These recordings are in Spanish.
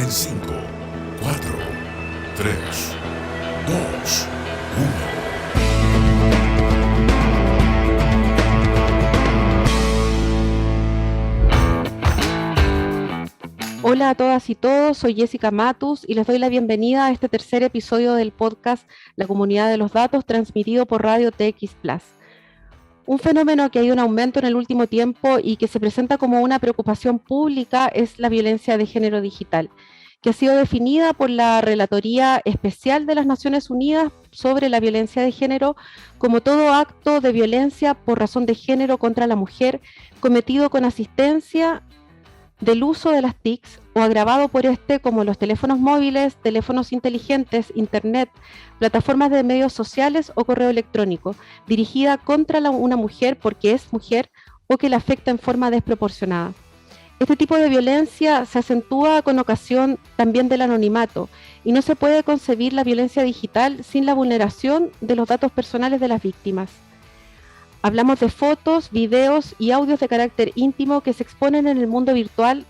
en 5, 4, 3, 2, 1. Hola a todas y todos, soy Jessica Matus y les doy la bienvenida a este tercer episodio del podcast La Comunidad de los Datos, transmitido por Radio TX Plus. Un fenómeno que ha ido en aumento en el último tiempo y que se presenta como una preocupación pública es la violencia de género digital, que ha sido definida por la Relatoría Especial de las Naciones Unidas sobre la violencia de género como todo acto de violencia por razón de género contra la mujer cometido con asistencia del uso de las TICs o agravado por como los teléfonos móviles, teléfonos inteligentes, internet, plataformas de medios sociales o correo electrónico, dirigida contra una mujer porque es mujer o que la afecta en forma desproporcionada. Este tipo de violencia se acentúa con ocasión también del anonimato y no se puede concebir la violencia digital sin la vulneración de los datos personales de las víctimas. Hablamos de fotos, videos y audios de carácter íntimo que se exponen en el mundo virtual,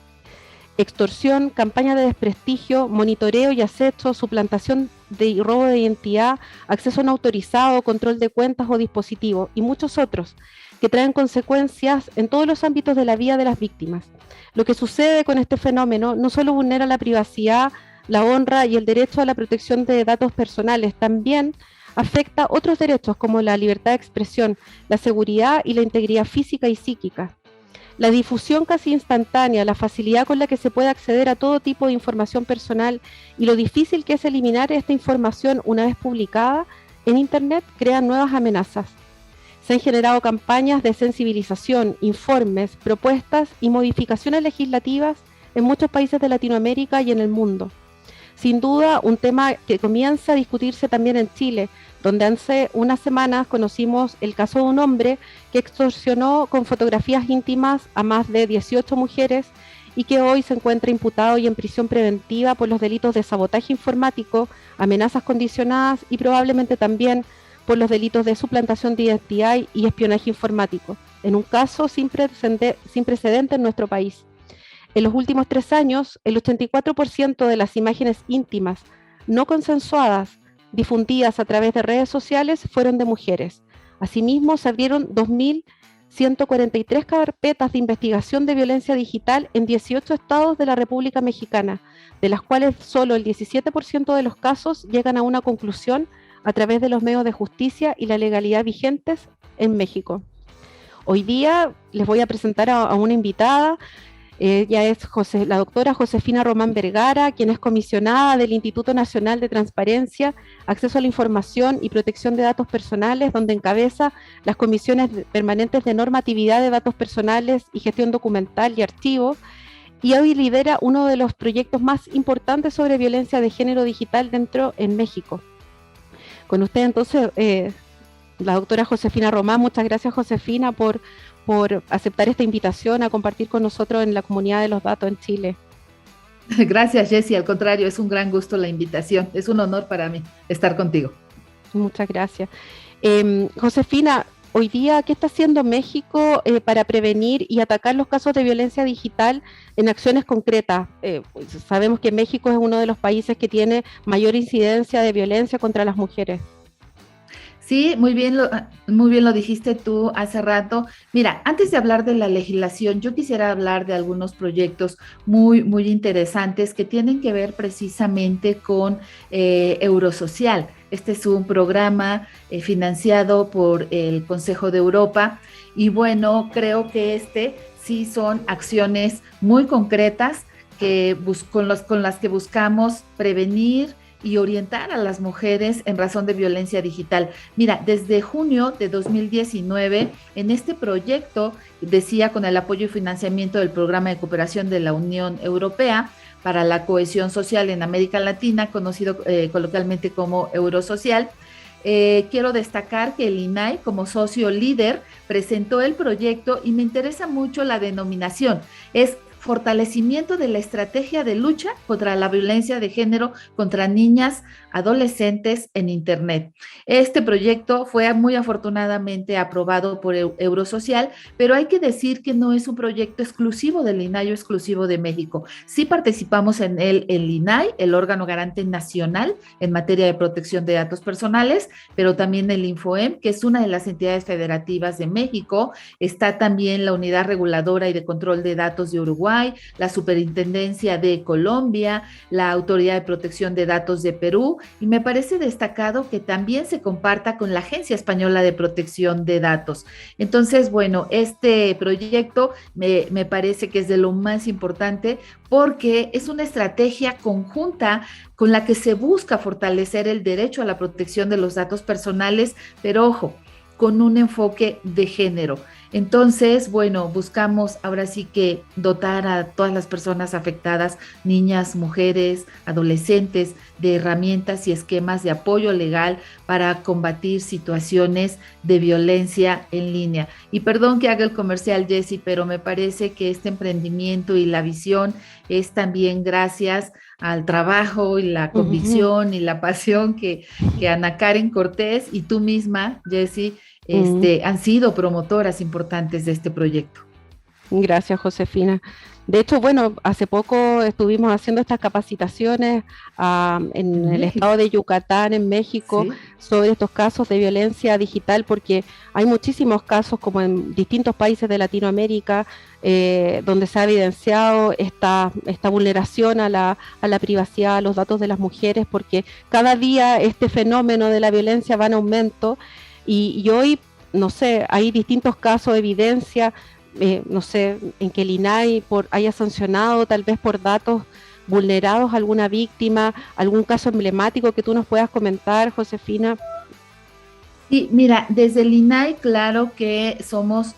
extorsión, campaña de desprestigio, monitoreo y acecho, suplantación y robo de identidad, acceso no autorizado, control de cuentas o dispositivos y muchos otros que traen consecuencias en todos los ámbitos de la vida de las víctimas. Lo que sucede con este fenómeno no solo vulnera la privacidad, la honra y el derecho a la protección de datos personales, también afecta otros derechos como la libertad de expresión, la seguridad y la integridad física y psíquica. La difusión casi instantánea, la facilidad con la que se puede acceder a todo tipo de información personal y lo difícil que es eliminar esta información una vez publicada en Internet crean nuevas amenazas. Se han generado campañas de sensibilización, informes, propuestas y modificaciones legislativas en muchos países de Latinoamérica y en el mundo. Sin duda, un tema que comienza a discutirse también en Chile, donde hace unas semanas conocimos el caso de un hombre que extorsionó con fotografías íntimas a más de 18 mujeres y que hoy se encuentra imputado y en prisión preventiva por los delitos de sabotaje informático, amenazas condicionadas y probablemente también por los delitos de suplantación de identidad y espionaje informático, en un caso sin precedente en nuestro país. En los últimos 3 años, el 84% de las imágenes íntimas no consensuadas difundidas a través de redes sociales fueron de mujeres. Asimismo, se abrieron 2.143 carpetas de investigación de violencia digital en 18 estados de la República Mexicana, de las cuales solo el 17% de los casos llegan a una conclusión a través de los medios de justicia y la legalidad vigentes en México. Hoy día les voy a presentar a una invitada. Ella es la doctora Josefina Román Vergara, quien es comisionada del Instituto Nacional de Transparencia, Acceso a la Información y Protección de Datos Personales, donde encabeza las comisiones permanentes de normatividad de datos personales y gestión documental y archivos, y hoy lidera uno de los proyectos más importantes sobre violencia de género digital en México. Con usted entonces, la doctora Josefina Román. Muchas gracias, Josefina, por aceptar esta invitación a compartir con nosotros en la comunidad de los datos en Chile. Gracias, Jessie. Al contrario, es un gran gusto la invitación. Es un honor para mí estar contigo. Muchas gracias. Josefina, hoy día, ¿qué está haciendo México para prevenir y atacar los casos de violencia digital en acciones concretas? Pues sabemos que México es uno de los países que tiene mayor incidencia de violencia contra las mujeres. Sí, muy bien lo dijiste tú hace rato. Mira, antes de hablar de la legislación, yo quisiera hablar de algunos proyectos muy, muy interesantes que tienen que ver precisamente con Eurosocial. Este es un programa financiado por el Consejo de Europa y bueno, creo que sí son acciones muy concretas con las que buscamos prevenir y orientar a las mujeres en razón de violencia digital. Mira, desde junio de 2019, en este proyecto, decía, con el apoyo y financiamiento del Programa de Cooperación de la Unión Europea para la Cohesión Social en América Latina, conocido coloquialmente como Eurosocial, quiero destacar que el INAI, como socio líder, presentó el proyecto y me interesa mucho la denominación. Es fortalecimiento de la estrategia de lucha contra la violencia de género contra niñas, adolescentes en Internet. Este proyecto fue muy afortunadamente aprobado por Eurosocial, pero hay que decir que no es un proyecto exclusivo del INAI o exclusivo de México. Sí participamos en él el INAI, el órgano garante nacional en materia de protección de datos personales, pero también el INFOEM, que es una de las entidades federativas de México. Está también la Unidad Reguladora y de Control de Datos de Uruguay, la Superintendencia de Colombia, la Autoridad de Protección de Datos de Perú, y me parece destacado que también se comparta con la Agencia Española de Protección de Datos. Entonces, bueno, este proyecto me parece que es de lo más importante porque es una estrategia conjunta con la que se busca fortalecer el derecho a la protección de los datos personales, pero ojo, con un enfoque de género. Entonces, bueno, buscamos ahora sí que dotar a todas las personas afectadas, niñas, mujeres, adolescentes, de herramientas y esquemas de apoyo legal para combatir situaciones de violencia en línea. Y perdón que haga el comercial, Jessy, pero me parece que este emprendimiento y la visión es también gracias al trabajo y la convicción y la pasión que Ana Karen Cortés y tú misma, Jessy, han sido promotoras importantes de este proyecto. Gracias, Josefina. De hecho, bueno, hace poco estuvimos haciendo estas capacitaciones en el estado de Yucatán, en México, ¿sí?, sobre estos casos de violencia digital, porque hay muchísimos casos, como en distintos países de Latinoamérica, donde se ha evidenciado esta vulneración a la privacidad, a los datos de las mujeres, porque cada día este fenómeno de la violencia va en aumento. Y hoy, no sé, hay distintos casos de evidencia, no sé, en que el INAI haya sancionado tal vez por datos vulnerados a alguna víctima, algún caso emblemático que tú nos puedas comentar, Josefina. Sí, mira, desde el INAI, claro que somos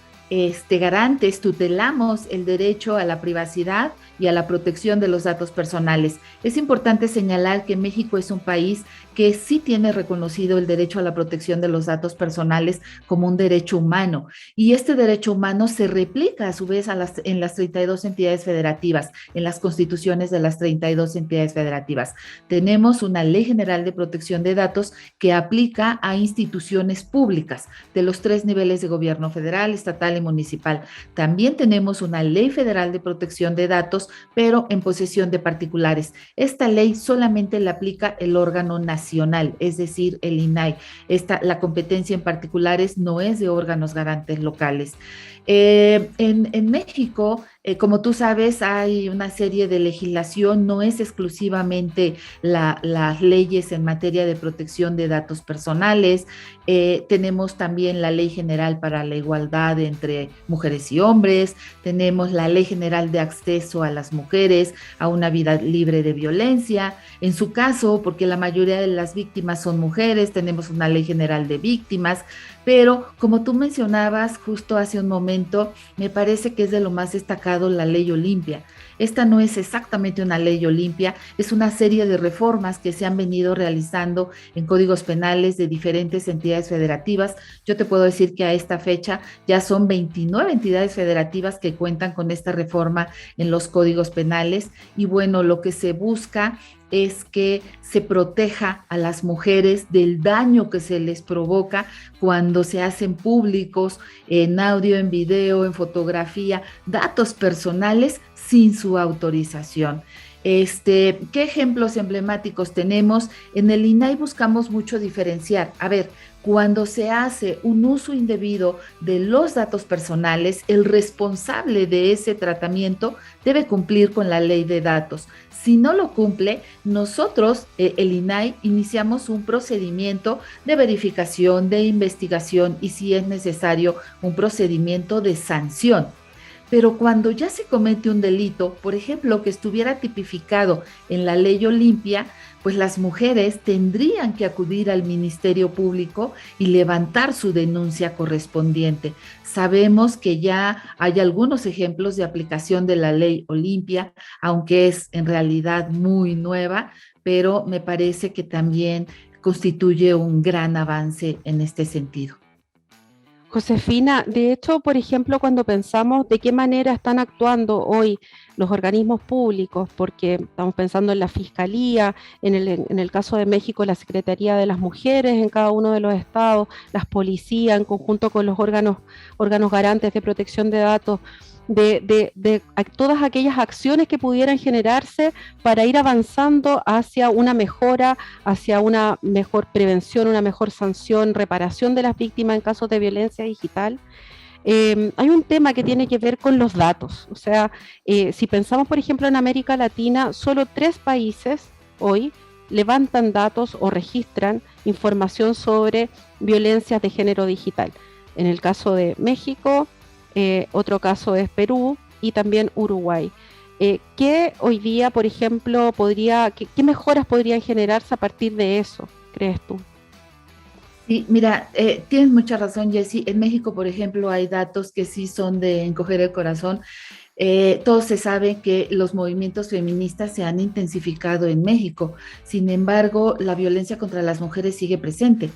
garantes, tutelamos el derecho a la privacidad y a la protección de los datos personales. Es importante señalar que México es un país que sí tiene reconocido el derecho a la protección de los datos personales como un derecho humano, y este derecho humano se replica a su vez en las 32 entidades federativas, en las constituciones de las 32 entidades federativas. Tenemos una Ley General de Protección de Datos que aplica a instituciones públicas de los 3 niveles de gobierno: federal, estatal y municipal. También tenemos una Ley Federal de Protección de Datos, pero en posesión de particulares. Esta ley solamente la aplica el órgano nacional, es decir, el INAI. La competencia en particulares no es de órganos garantes locales. En México, como tú sabes, hay una serie de legislación, no es exclusivamente las leyes en materia de protección de datos personales. Tenemos también la Ley General para la Igualdad entre Mujeres y Hombres, tenemos la Ley General de Acceso a las Mujeres a una vida libre de violencia. En su caso, porque la mayoría de las víctimas son mujeres, tenemos una Ley General de Víctimas, pero como tú mencionabas justo hace un momento, me parece que es de lo más destacado la Ley Olimpia. Esta no es exactamente una ley Olimpia, es una serie de reformas que se han venido realizando en códigos penales de diferentes entidades federativas. Yo te puedo decir que a esta fecha ya son 29 entidades federativas que cuentan con esta reforma en los códigos penales, y bueno, lo que se busca es que se proteja a las mujeres del daño que se les provoca cuando se hacen públicos en audio, en video, en fotografía, datos personales sin su autorización. ¿Qué ejemplos emblemáticos tenemos? En el INAI buscamos mucho diferenciar. A ver, cuando se hace un uso indebido de los datos personales, el responsable de ese tratamiento debe cumplir con la ley de datos. Si no lo cumple, nosotros, el INAI, iniciamos un procedimiento de verificación, de investigación y, si es necesario, un procedimiento de sanción. Pero cuando ya se comete un delito, por ejemplo, que estuviera tipificado en la Ley Olimpia, pues las mujeres tendrían que acudir al Ministerio Público y levantar su denuncia correspondiente. Sabemos que ya hay algunos ejemplos de aplicación de la Ley Olimpia, aunque es en realidad muy nueva, pero me parece que también constituye un gran avance en este sentido. Josefina, de hecho, por ejemplo, cuando pensamos de qué manera están actuando hoy los organismos públicos, porque estamos pensando en la Fiscalía, en el caso de México, la Secretaría de las Mujeres en cada uno de los estados, las policías en conjunto con los órganos garantes de protección de datos, todas aquellas acciones que pudieran generarse para ir avanzando hacia una mejora, hacia una mejor prevención, una mejor sanción, reparación de las víctimas en casos de violencia digital. Hay un tema que tiene que ver con los datos. O sea, si pensamos, por ejemplo, en América Latina, solo 3 países hoy levantan datos o registran información sobre violencias de género digital. En el caso de México, otro caso es Perú y también Uruguay. ¿Qué hoy día, por ejemplo, qué mejoras podrían generarse a partir de eso, crees tú? Sí, mira, tienes mucha razón, Jessy. En México, por ejemplo, hay datos que sí son de encoger el corazón. Todos se sabe que los movimientos feministas se han intensificado en México. Sin embargo, la violencia contra las mujeres sigue presente.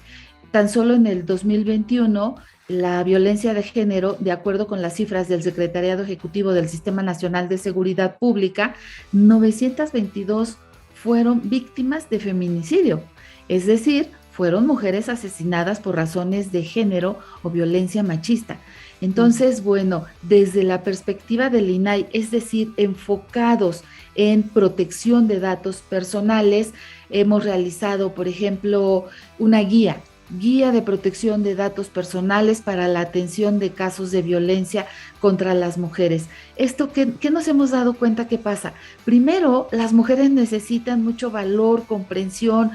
Tan solo en el 2021, la violencia de género, de acuerdo con las cifras del Secretariado Ejecutivo del Sistema Nacional de Seguridad Pública, 922 fueron víctimas de feminicidio. Es decir, fueron mujeres asesinadas por razones de género o violencia machista. Entonces, bueno, desde la perspectiva del INAI, es decir, enfocados en protección de datos personales, hemos realizado, por ejemplo, una guía de protección de datos personales para la atención de casos de violencia contra las mujeres. Esto que nos hemos dado cuenta que pasa. Primero, las mujeres necesitan mucho valor, comprensión,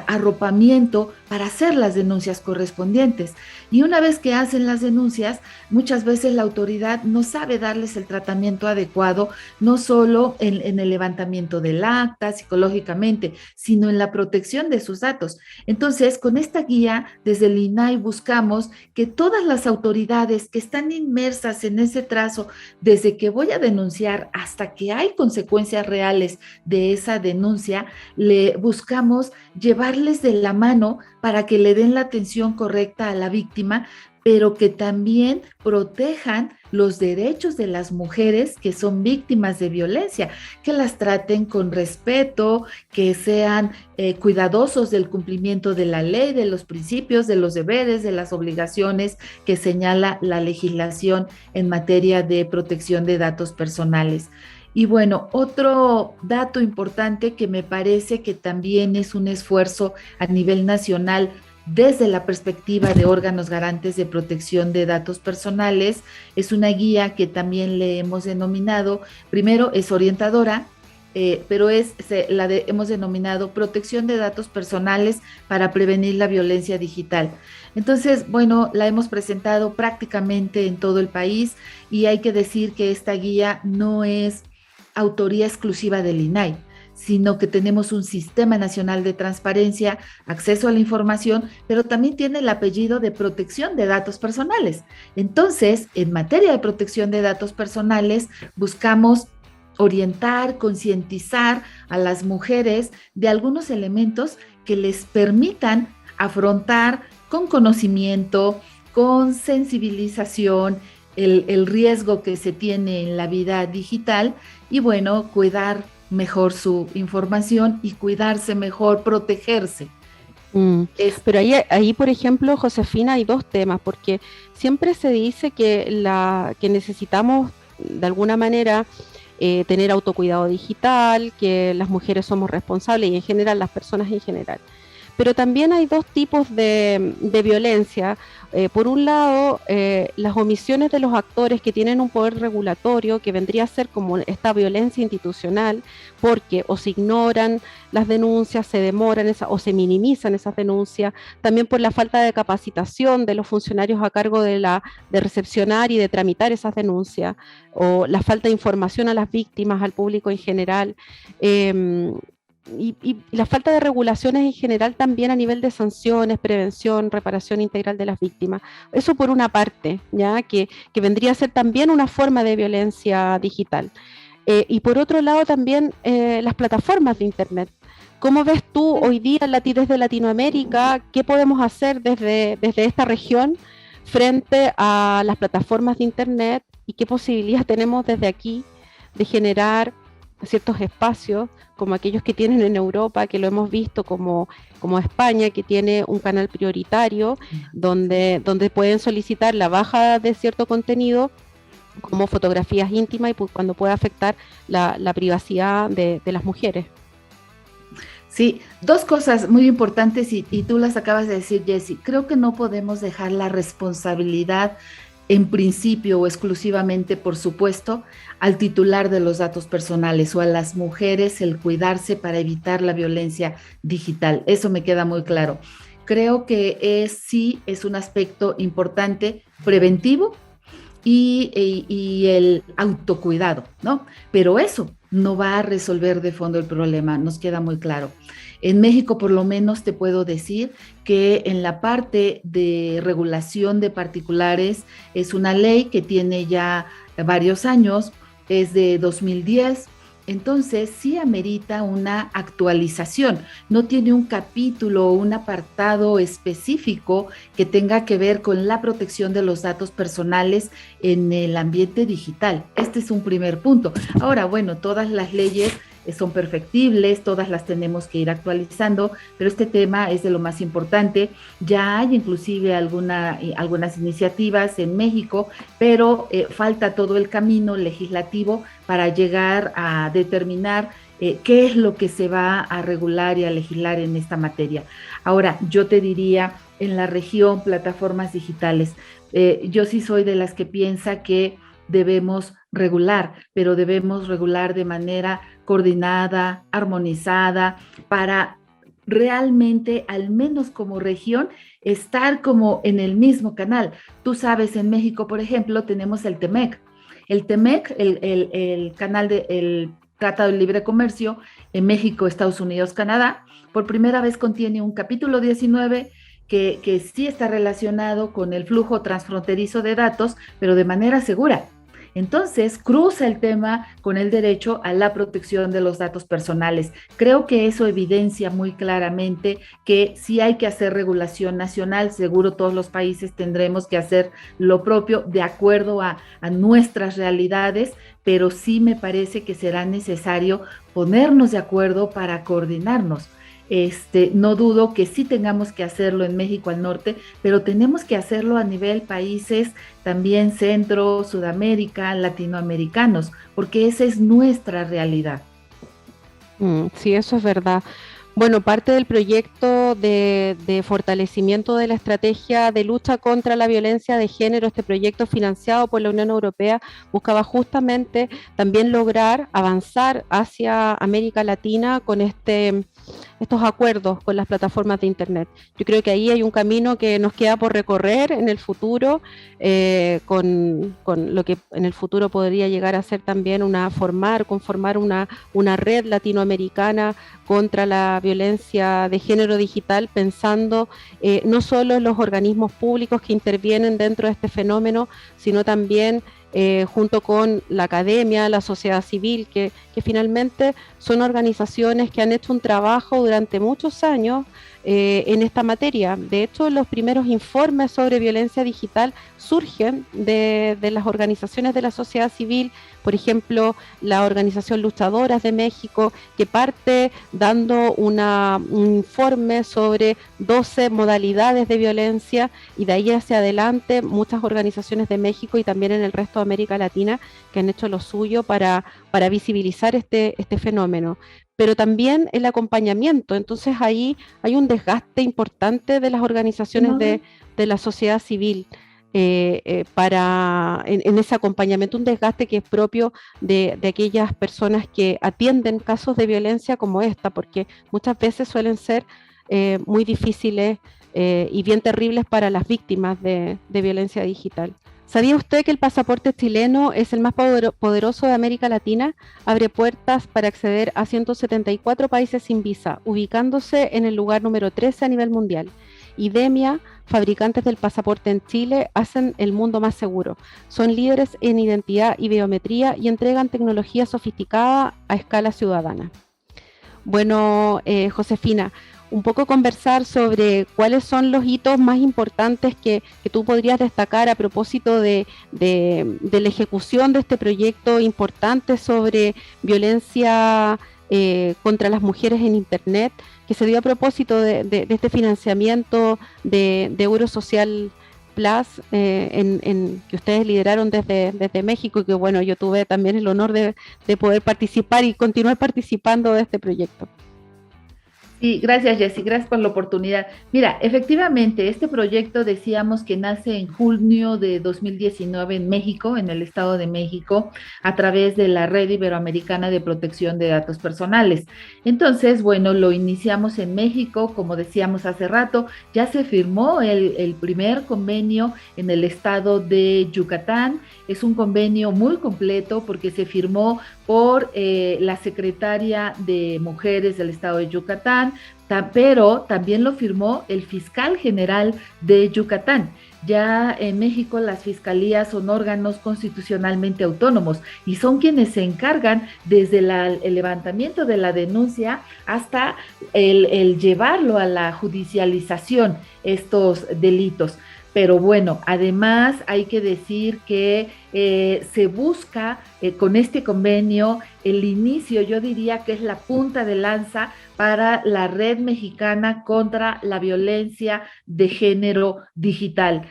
arropamiento para hacer las denuncias correspondientes. Y una vez que hacen las denuncias, muchas veces la autoridad no sabe darles el tratamiento adecuado, no solo en el levantamiento del acta psicológicamente, sino en la protección de sus datos. Entonces, con esta guía, desde el INAI buscamos que todas las autoridades que están inmersas en ese trazo, desde que voy a denunciar hasta que hay consecuencias reales de esa denuncia, le buscamos llevarles de la mano para que le den la atención correcta a la víctima, pero que también protejan los derechos de las mujeres que son víctimas de violencia, que las traten con respeto, que sean cuidadosos del cumplimiento de la ley, de los principios, de los deberes, de las obligaciones que señala la legislación en materia de protección de datos personales. Y bueno, otro dato importante que me parece que también es un esfuerzo a nivel nacional desde la perspectiva de órganos garantes de protección de datos personales, es una guía que también le hemos denominado, primero es orientadora, pero hemos denominado protección de datos personales para prevenir la violencia digital. Entonces, bueno, la hemos presentado prácticamente en todo el país y hay que decir que esta guía no es autoría exclusiva del INAI, sino que tenemos un Sistema Nacional de Transparencia, acceso a la información, pero también tiene el apellido de protección de datos personales. Entonces, en materia de protección de datos personales, buscamos orientar, concientizar a las mujeres de algunos elementos que les permitan afrontar con conocimiento, con sensibilización, el riesgo que se tiene en la vida digital y bueno, cuidar mejor su información y cuidarse mejor, protegerse. Pero ahí, por ejemplo, Josefina, hay 2 temas, porque siempre se dice que necesitamos de alguna manera tener autocuidado digital, que las mujeres somos responsables y en general las personas en general. Pero también hay 2 tipos de violencia. Por un lado, las omisiones de los actores que tienen un poder regulatorio, que vendría a ser como esta violencia institucional, porque o se ignoran las denuncias, se demoran o se minimizan esas denuncias, también por la falta de capacitación de los funcionarios a cargo de recepcionar y de tramitar esas denuncias, o la falta de información a las víctimas, al público en general. Y la falta de regulaciones en general también a nivel de sanciones, prevención, reparación integral de las víctimas. Eso por una parte, ¿ya? Que vendría a ser también una forma de violencia digital. Y por otro lado también las plataformas de Internet. ¿Cómo ves tú hoy día desde Latinoamérica qué podemos hacer desde esta región frente a las plataformas de Internet y qué posibilidades tenemos desde aquí de generar ciertos espacios, como aquellos que tienen en Europa, que lo hemos visto como España, que tiene un canal prioritario, donde pueden solicitar la baja de cierto contenido, como fotografías íntimas, y cuando puede afectar la privacidad de las mujeres. Sí, dos cosas muy importantes y tú las acabas de decir, Jessie. Creo que no podemos dejar la responsabilidad en principio o exclusivamente, por supuesto, al titular de los datos personales o a las mujeres el cuidarse para evitar la violencia digital. Eso me queda muy claro. Creo que sí es un aspecto importante preventivo y el autocuidado, ¿no? Pero eso no va a resolver de fondo el problema, nos queda muy claro. En México, por lo menos, te puedo decir que en la parte de regulación de particulares es una ley que tiene ya varios años, es de 2010. Entonces, sí amerita una actualización. No tiene un capítulo o un apartado específico que tenga que ver con la protección de los datos personales en el ambiente digital. Este es un primer punto. Ahora, bueno, todas las leyes son perfectibles, todas las tenemos que ir actualizando, pero este tema es de lo más importante. Ya hay inclusive algunas iniciativas en México, pero falta todo el camino legislativo para llegar a determinar qué es lo que se va a regular y a legislar en esta materia. Ahora, yo te diría, en la región, plataformas digitales, yo sí soy de las que piensa que debemos regular, pero debemos regular de manera coordinada, armonizada, para realmente, al menos como región, estar como en el mismo canal. Tú sabes, en México, por ejemplo, tenemos el TEMEC. El TEMEC, el canal del Tratado de Libre Comercio en México, Estados Unidos, Canadá, por primera vez contiene un capítulo 19 que sí está relacionado con el flujo transfronterizo de datos, pero de manera segura. Entonces, cruza el tema con el derecho a la protección de los datos personales. Creo que eso evidencia muy claramente que sí hay que hacer regulación nacional. Seguro todos los países tendremos que hacer lo propio de acuerdo a nuestras realidades, pero sí me parece que será necesario ponernos de acuerdo para coordinarnos. No dudo que sí tengamos que hacerlo en México al norte, pero tenemos que hacerlo a nivel países también Centro, Sudamérica, latinoamericanos, porque esa es nuestra realidad. Sí, eso es verdad. Bueno, parte del proyecto de fortalecimiento de la estrategia de lucha contra la violencia de género, este proyecto financiado por la Unión Europea, buscaba justamente también lograr avanzar hacia América Latina con estos acuerdos con las plataformas de Internet. Yo creo que ahí hay un camino que nos queda por recorrer en el futuro, con lo que en el futuro podría llegar a ser también conformar una red latinoamericana contra la violencia de género digital, pensando no solo en los organismos públicos que intervienen dentro de este fenómeno, sino también junto con la academia, la sociedad civil, que finalmente son organizaciones que han hecho un trabajo durante muchos años en esta materia. De hecho, los primeros informes sobre violencia digital surgen de las organizaciones de la sociedad civil, por ejemplo, la Organización Luchadoras de México, que parte dando un informe sobre 12 modalidades de violencia, y de ahí hacia adelante muchas organizaciones de México y también en el resto de América Latina que han hecho lo suyo para visibilizar este fenómeno. Pero también el acompañamiento. Entonces ahí hay un desgaste importante de las organizaciones de la sociedad civil en ese acompañamiento, un desgaste que es propio de aquellas personas que atienden casos de violencia como esta, porque muchas veces suelen ser muy difíciles y bien terribles para las víctimas de violencia digital. ¿Sabía usted que el pasaporte chileno es el más poderoso de América Latina? Abre puertas para acceder a 174 países sin visa, ubicándose en el lugar número 13 a nivel mundial. IDEMIA, fabricantes del pasaporte en Chile, hacen el mundo más seguro. Son líderes en identidad y biometría y entregan tecnología sofisticada a escala ciudadana. Bueno, Josefina, un poco conversar sobre cuáles son los hitos más importantes que tú podrías destacar a propósito de la ejecución de este proyecto importante sobre violencia contra las mujeres en Internet, que se dio a propósito de este financiamiento de Eurosocial Plus que ustedes lideraron desde México, y que bueno, yo tuve también el honor de poder participar y continuar participando de este proyecto. Sí, gracias Jessy, gracias por la oportunidad. Mira, efectivamente, este proyecto decíamos que nace en junio de 2019 en México, en el Estado de México, a través de la Red Iberoamericana de Protección de Datos Personales. Entonces, bueno, lo iniciamos en México, como decíamos hace rato, ya se firmó el primer convenio en el estado de Yucatán. Es un convenio muy completo porque se firmó por la secretaria de Mujeres del estado de Yucatán, pero también lo firmó el fiscal general de Yucatán. Ya en México las fiscalías son órganos constitucionalmente autónomos y son quienes se encargan desde el levantamiento de la denuncia hasta el llevarlo a la judicialización, estos delitos. Pero bueno, además hay que decir que se busca con este convenio el inicio, yo diría que es la punta de lanza para la Red Mexicana contra la Violencia de Género Digital.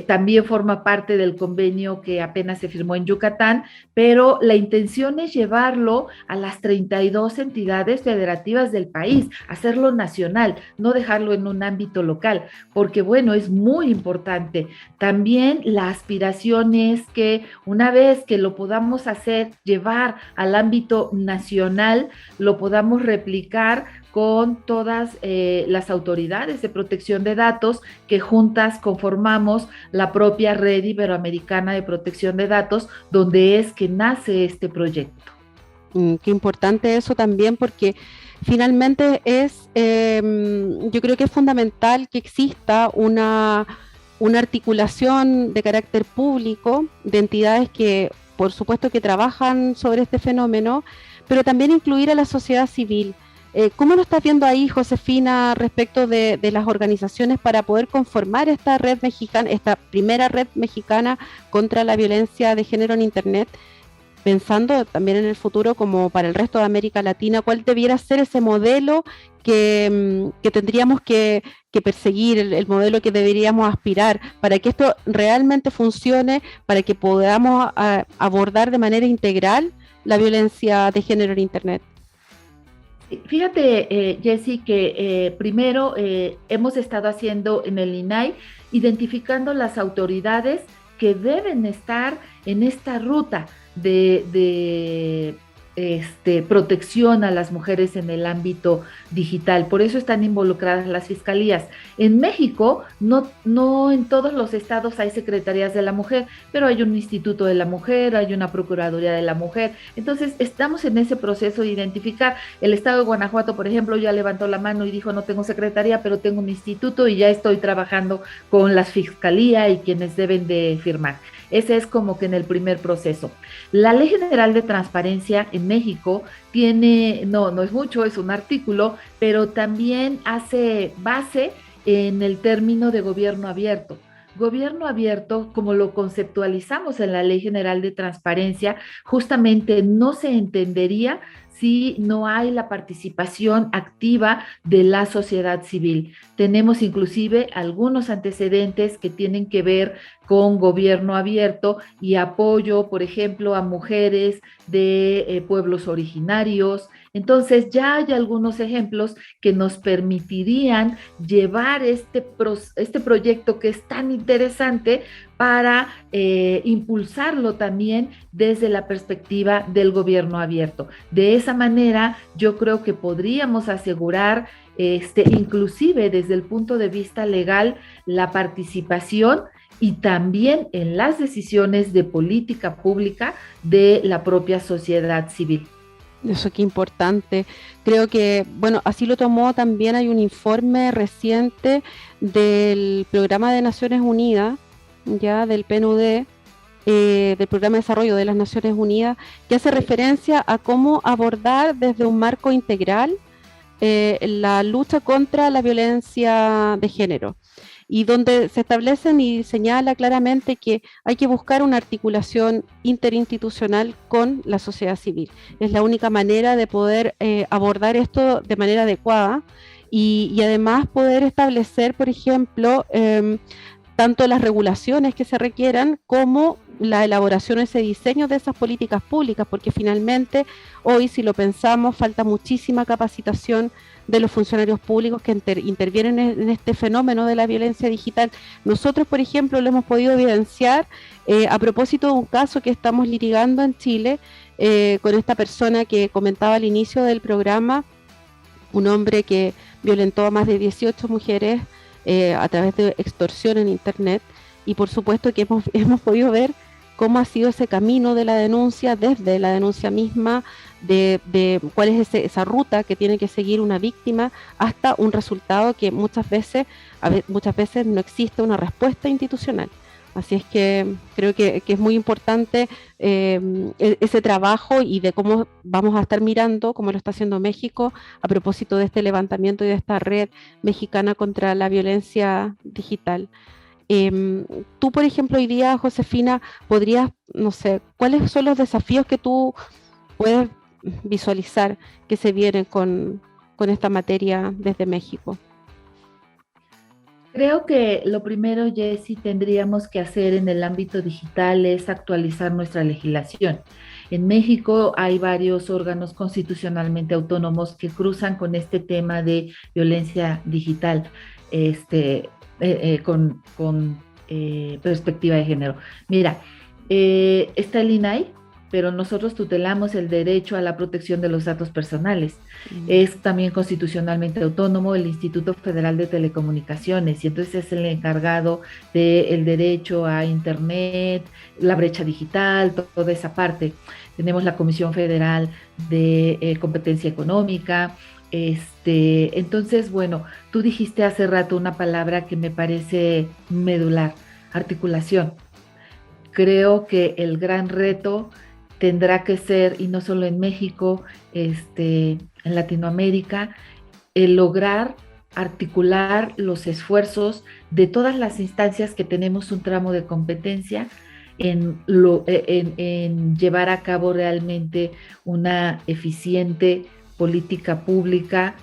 También forma parte del convenio que apenas se firmó en Yucatán, pero la intención es llevarlo a las 32 entidades federativas del país, hacerlo nacional, no dejarlo en un ámbito local, porque bueno, es muy importante. También la aspiración es que una vez que lo podamos hacer, llevar al ámbito nacional, lo podamos replicar con todas las autoridades de protección de datos que juntas conformamos la propia Red Iberoamericana de Protección de Datos, donde es que nace este proyecto. Qué importante eso también, porque finalmente yo creo que es fundamental que exista una articulación de carácter público de entidades que, por supuesto, que trabajan sobre este fenómeno, pero también incluir a la sociedad civil. ¿Cómo lo estás viendo ahí, Josefina, respecto de las organizaciones para poder conformar esta red mexicana, esta primera red mexicana contra la violencia de género en Internet? Pensando también en el futuro, como para el resto de América Latina, ¿cuál debiera ser ese modelo que tendríamos que perseguir, el modelo que deberíamos aspirar para que esto realmente funcione, para que podamos abordar de manera integral la violencia de género en Internet? Fíjate, Jessy, que primero hemos estado haciendo en el INAI, identificando las autoridades que deben estar en esta ruta de protección a las mujeres en el ámbito digital. Por eso están involucradas las fiscalías. En México, no en todos los estados hay secretarías de la mujer, pero hay un instituto de la mujer, hay una procuraduría de la mujer. Entonces, estamos en ese proceso de identificar. El estado de Guanajuato, por ejemplo, ya levantó la mano y dijo, no tengo secretaría, pero tengo un instituto y ya estoy trabajando con la fiscalía y quienes deben de firmar. Ese es como que en el primer proceso. La Ley General de Transparencia en México tiene, no es mucho, es un artículo, pero también hace base en el término de gobierno abierto. Gobierno abierto, como lo conceptualizamos en la Ley General de Transparencia, justamente no se entendería si no hay la participación activa de la sociedad civil. Tenemos inclusive algunos antecedentes que tienen que ver con gobierno abierto y apoyo, por ejemplo, a mujeres de pueblos originarios. Entonces ya hay algunos ejemplos que nos permitirían llevar este proyecto que es tan interesante para impulsarlo también desde la perspectiva del gobierno abierto. De esa manera, yo creo que podríamos asegurar, inclusive desde el punto de vista legal, la participación y también en las decisiones de política pública de la propia sociedad civil. Eso qué importante. Creo que, bueno, así lo tomó también, hay un informe reciente del Programa de Naciones Unidas, ya del PNUD, del Programa de Desarrollo de las Naciones Unidas, que hace referencia a cómo abordar desde un marco integral la lucha contra la violencia de género, y donde se establecen y señala claramente que hay que buscar una articulación interinstitucional con la sociedad civil. Es la única manera de poder abordar esto de manera adecuada y además poder establecer, por ejemplo, tanto las regulaciones que se requieran como la elaboración, ese diseño de esas políticas públicas, porque finalmente hoy, si lo pensamos, falta muchísima capacitación de los funcionarios públicos que intervienen en este fenómeno de la violencia digital. Nosotros, por ejemplo, lo hemos podido evidenciar a propósito de un caso que estamos litigando en Chile con esta persona que comentaba al inicio del programa, un hombre que violentó a más de 18 mujeres a través de extorsión en Internet, y por supuesto que hemos podido ver cómo ha sido ese camino de la denuncia, desde la denuncia misma, de cuál es esa ruta que tiene que seguir una víctima, hasta un resultado que muchas veces no existe una respuesta institucional. Así es que creo que es muy importante ese trabajo, y de cómo vamos a estar mirando, como lo está haciendo México, a propósito de este levantamiento y de esta red mexicana contra la violencia digital. Tú, por ejemplo, hoy día, Josefina, podrías, no sé, ¿cuáles son los desafíos que tú puedes visualizar que se vienen con esta materia desde México? Creo que lo primero, Jessy, tendríamos que hacer en el ámbito digital es actualizar nuestra legislación. En México hay varios órganos constitucionalmente autónomos que cruzan con este tema de violencia digital, con perspectiva de género. Mira, está el INAI, pero nosotros tutelamos el derecho a la protección de los datos personales. Es también constitucionalmente autónomo el Instituto Federal de Telecomunicaciones, y entonces es el encargado del derecho a Internet, la brecha digital, toda esa parte. Tenemos la Comisión Federal de Competencia Económica. Entonces, bueno, tú dijiste hace rato una palabra que me parece medular: articulación. Creo que el gran reto tendrá que ser, y no solo en México, en Latinoamérica, el lograr articular los esfuerzos de todas las instancias que tenemos un tramo de competencia en llevar a cabo realmente una eficiente política pública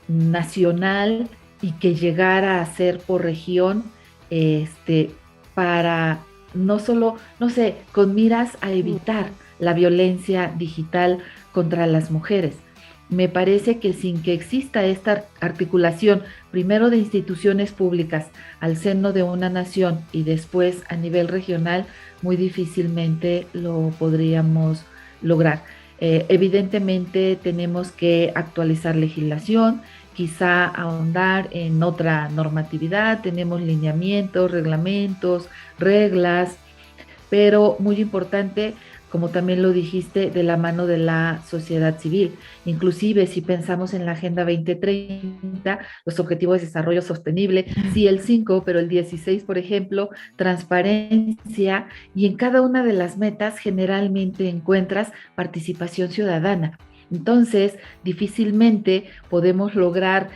nacional, y que llegara a ser por región, para no solo, no sé, con miras a evitar la violencia digital contra las mujeres. Me parece que sin que exista esta articulación, primero de instituciones públicas al seno de una nación y después a nivel regional, muy difícilmente lo podríamos lograr. Evidentemente tenemos que actualizar legislación, quizá ahondar en otra normatividad, tenemos lineamientos, reglamentos, reglas, pero muy importante, como también lo dijiste, de la mano de la sociedad civil. Inclusive si pensamos en la Agenda 2030, los Objetivos de Desarrollo Sostenible, sí el 5, pero el 16, por ejemplo, transparencia, y en cada una de las metas generalmente encuentras participación ciudadana. Entonces, difícilmente podemos lograr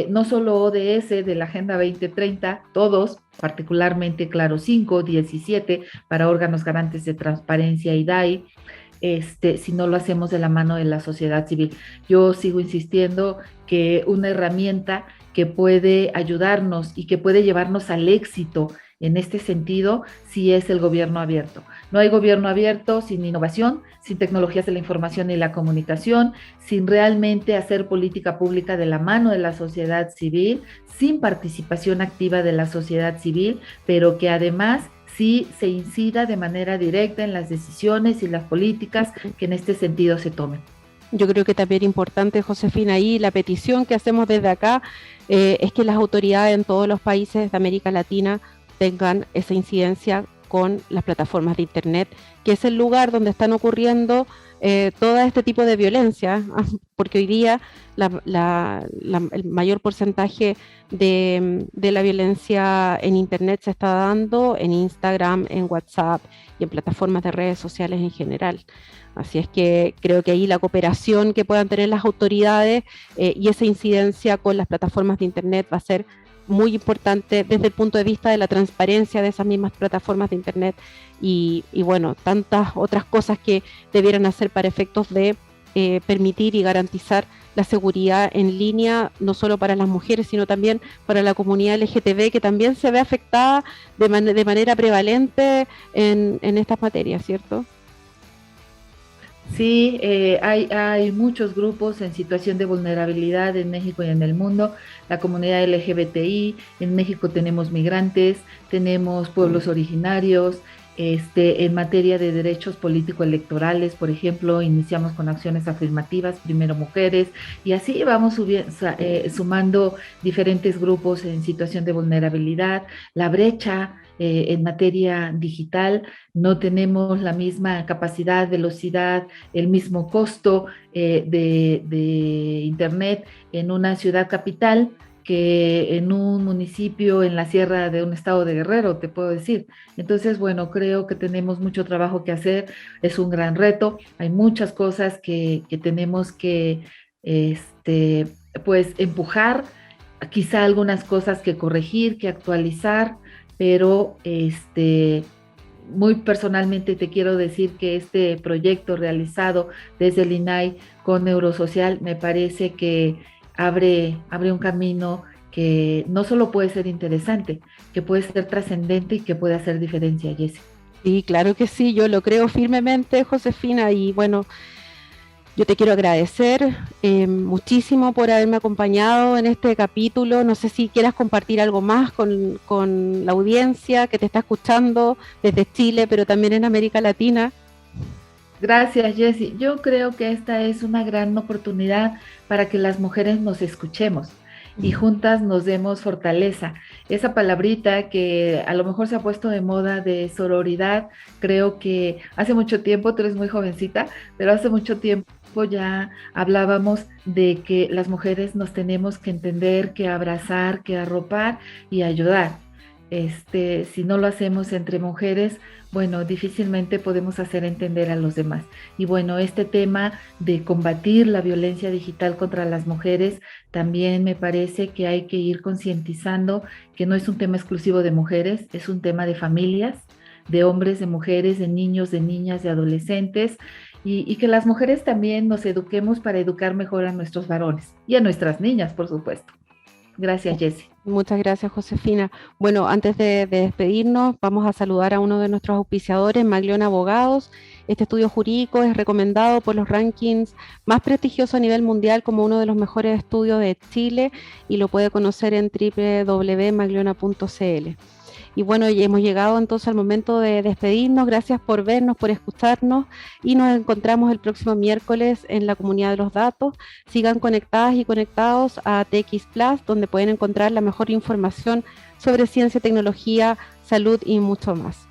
no solo ODS de la Agenda 2030, todos, particularmente, claro, 5, 17, para órganos garantes de transparencia y DAI, si no lo hacemos de la mano de la sociedad civil. Yo sigo insistiendo que una herramienta que puede ayudarnos y que puede llevarnos al éxito en este sentido, sí es el gobierno abierto. No hay gobierno abierto sin innovación, sin tecnologías de la información y la comunicación, sin realmente hacer política pública de la mano de la sociedad civil, sin participación activa de la sociedad civil, pero que además sí se incida de manera directa en las decisiones y las políticas que en este sentido se tomen. Yo creo que también importante, Josefina, ahí la petición que hacemos desde acá es que las autoridades en todos los países de América Latina tengan esa incidencia con las plataformas de Internet, que es el lugar donde están ocurriendo todo este tipo de violencia, porque hoy día el mayor porcentaje de la violencia en Internet se está dando en Instagram, en WhatsApp y en plataformas de redes sociales en general. Así es que creo que ahí la cooperación que puedan tener las autoridades y esa incidencia con las plataformas de Internet va a ser muy importante desde el punto de vista de la transparencia de esas mismas plataformas de Internet y bueno, tantas otras cosas que debieran hacer para efectos de permitir y garantizar la seguridad en línea, no solo para las mujeres, sino también para la comunidad LGTB, que también se ve afectada de manera prevalente en estas materias, ¿cierto? Sí, hay muchos grupos en situación de vulnerabilidad en México y en el mundo. La comunidad LGBTI, en México tenemos migrantes, tenemos pueblos originarios. En materia de derechos político-electorales, por ejemplo, iniciamos con acciones afirmativas, primero mujeres, y así vamos sumando diferentes grupos en situación de vulnerabilidad. La brecha en materia digital, no tenemos la misma capacidad, velocidad, el mismo costo de Internet en una ciudad capital que en un municipio en la sierra de un estado de Guerrero, te puedo decir. Entonces, bueno, creo que tenemos mucho trabajo que hacer, es un gran reto, hay muchas cosas que tenemos que, pues, empujar, quizá algunas cosas que corregir, que actualizar, pero muy personalmente te quiero decir que este proyecto realizado desde el INAI con Neurosocial me parece que abre un camino que no solo puede ser interesante, que puede ser trascendente y que puede hacer diferencia, Jessie. Sí, claro que sí, yo lo creo firmemente, Josefina, y bueno, yo te quiero agradecer muchísimo por haberme acompañado en este capítulo. No sé si quieras compartir algo más con la audiencia que te está escuchando desde Chile, pero también en América Latina. Gracias, Jessie. Yo creo que esta es una gran oportunidad para que las mujeres nos escuchemos y juntas nos demos fortaleza. Esa palabrita que a lo mejor se ha puesto de moda de sororidad, creo que hace mucho tiempo, tú eres muy jovencita, pero hace mucho tiempo ya hablábamos de que las mujeres nos tenemos que entender, que abrazar, que arropar y ayudar. Si no lo hacemos entre mujeres, bueno, difícilmente podemos hacer entender a los demás. Y bueno, este tema de combatir la violencia digital contra las mujeres, también me parece que hay que ir concientizando que no es un tema exclusivo de mujeres, es un tema de familias, de hombres, de mujeres, de niños, de niñas, de adolescentes, y que las mujeres también nos eduquemos para educar mejor a nuestros varones y a nuestras niñas, por supuesto. Gracias, Jessie. Muchas gracias, Josefina. Bueno, antes de despedirnos, vamos a saludar a uno de nuestros auspiciadores, Maglione Abogados. Este estudio jurídico es recomendado por los rankings más prestigiosos a nivel mundial como uno de los mejores estudios de Chile y lo puede conocer en www.magliona.cl. Y bueno, ya hemos llegado entonces al momento de despedirnos. Gracias por vernos, por escucharnos y nos encontramos el próximo miércoles en la comunidad de los datos. Sigan conectadas y conectados a TX Plus, donde pueden encontrar la mejor información sobre ciencia, tecnología, salud y mucho más.